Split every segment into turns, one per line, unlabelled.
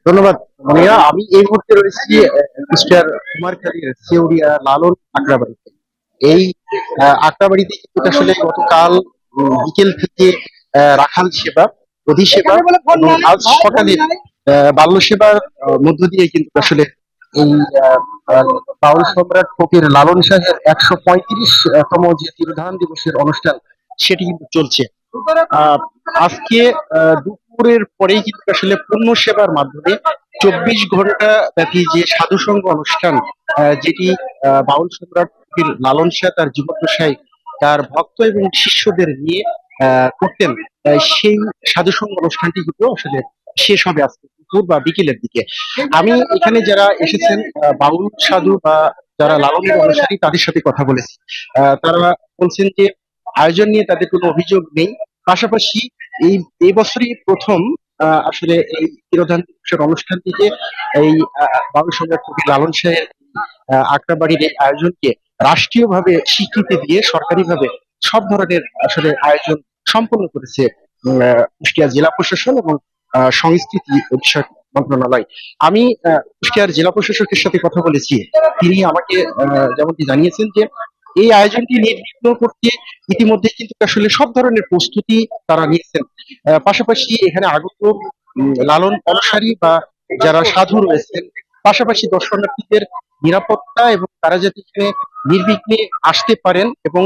ধন্যবাদ মনিয়া। আমি এই মুহূর্তে রয়েছি মিস্টার কুমারখালীর সেউরিয়া লালন আখড়াবাড়িতে। এই আখড়াবাড়িতে কিন্তু আসলে গতকাল বিকেল থেকে রাখাল সেবা, অধি সেবা এবং আজ সকালে বাল্য সেবার মধ্য দিয়ে কিন্তু আসলে এই বাউল সম্রাট ফকির লালন শাহের 135তম যে তিরোধান দিবসের অনুষ্ঠান সেটি কিন্তু চলছে। আহ আজকে দুপুরের পরেই কিন্তু আসলে পূর্ণ সেবার মাধ্যমে 24 ঘন্টা ব্যাপী যে সাধুসঙ্গ অনুষ্ঠান, যেটি বাউল সম্রাট ফকির লালন শাহ তার জীবদ্দশায় তার ভক্ত এবং শিষ্যদের নিয়ে করতেন, সেই সাধুসঙ্গ অনুষ্ঠানটি কিন্তু আসলে শেষ হবে আজকে দুপুর বা বিকেলের দিকে। আমি এখানে যারা এসেছেন বাউল সাধু বা যারা লালনের অনুসারী তাদের সাথে কথা বলেছি। তারা বলছেন যে আয়োজন নিয়ে তাদের কোনো অভিযোগ নেই। পাশাপাশি এই এই বছরই প্রথম আসলে এই তিরোধান দিবসের অনুষ্ঠানটিকে এই বাউল সম্রাট ফকির লালন শাহের আখড়াবাড়ির এই আয়োজনকে রাষ্ট্রীয়ভাবে স্বীকৃতি দিয়ে সরকারিভাবে সব ধরনের আসলে আয়োজন সম্পন্ন করেছে কুষ্টিয়া জেলা প্রশাসন এবং সংস্কৃতি বিষয়ক মন্ত্রণালয়। আমি কুষ্টিয়ার জেলা প্রশাসকের সাথে কথা বলেছি। তিনি আমাকে যেমনটি জানিয়েছেন যে এই আয়োজনটি নির্বিঘ্ন করতে ইতিমধ্যে কিন্তু আসলে সব ধরনের প্রস্তুতি তারা নিয়েছেন। পাশাপাশি এখানে আগত লালন অনুসারী বা যারা সাধু রয়েছেন, পাশাপাশি দর্শনার্থীদের নিরাপত্তা এবং তারা যাতে এখানে নির্বিঘ্নে আসতে পারেন এবং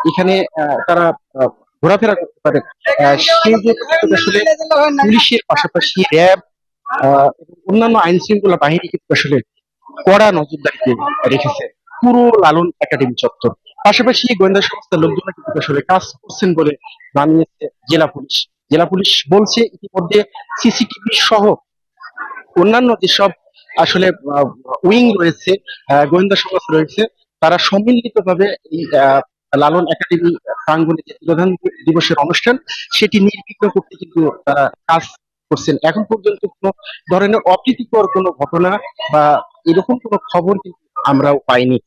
এখানে তারা ঘোরাফেরা করতে পারেন, সেই যে আসলে পুলিশের পাশাপাশি র্যাব এবং অন্যান্য আইন শৃঙ্খলা বাহিনী কিন্তু আসলে কড়া নজরদারিতে রেখেছে পুরো লালন একাডেমি চত্বর। পাশাপাশি গোয়েন্দা সংস্থার লোকজন কিন্তু আসলে কাজ করছেন বলে জানিয়েছে জেলা পুলিশ। জেলা পুলিশ বলছে ইতিমধ্যে সিসিটিভি সহ অন্যান্য যেসব আসলে উইং রয়েছে, গোয়েন্দা সংস্থা রয়েছে, তারা সম্মিলিতভাবে এই লালন একাডেমি প্রাঙ্গণে যে তিরোধান দিবসের অনুষ্ঠান সেটি নির্বিঘ্ন করতে কিন্তু তারা কাজ করছেন। এখন পর্যন্ত কোনো ধরনের অপ্রীতিকর কোনো ঘটনা বা এরকম কোনো খবর কিন্তু আমরাও পাইনি।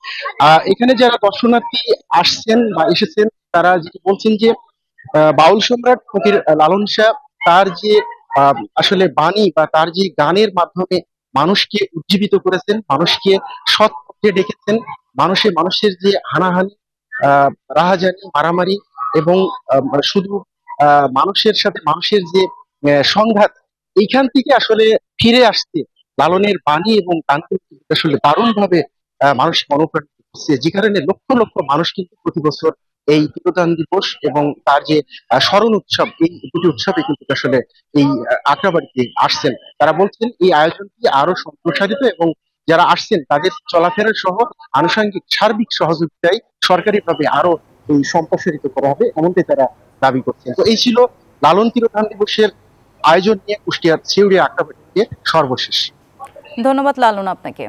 এখানে যারা দর্শনার্থী আসছেন বা এসেছেন তারা যেটি বলছেন যে বাউল সম্রাট ফকির লালন শাহ তার যে আসলে বাণী বা তার যে গানের মাধ্যমে মানুষকে উজ্জীবিত করেছেন, মানুষকে সৎ পথে ডেকেছেন, মানুষের যে হানাহানি, রাহাজানি, মারামারি এবং শুধু মানুষের সাথে মানুষের যে সংঘাত, এইখান থেকে আসলে ফিরে আসতে লালনের বাণী এবং গানগুলো কিন্তু আসলে দারুণ ভাবে মানুষকে অনুপ্রাণিত করছে, যে কারণে লক্ষ লক্ষ মানুষ কিন্তু প্রতি বছর এই তিরোধান দিবস এবং তার যে স্মরণ উৎসব, এই দুটি উৎসবে কিন্তু আসলে এই আখড়াবাড়িতে আসছেন। তারা বলছেন এই আয়োজনটি আরো সম্প্রসারিত এবং যারা আসছেন তাদের চলাফেরা সহ আনুষঙ্গিক সার্বিক সহযোগিতায় সরকারিভাবে আরো এই সম্প্রসারিত করা হবে, এমনটাই তারা দাবি করছেন। তো এই ছিল লালন তিরোধান দিবসের আয়োজন নিয়ে কুষ্টিয়ার ছেউড়িয়া আখড়াবাড়িতে সর্বশেষ।
ধন্যবাদ লালন আপনাকে।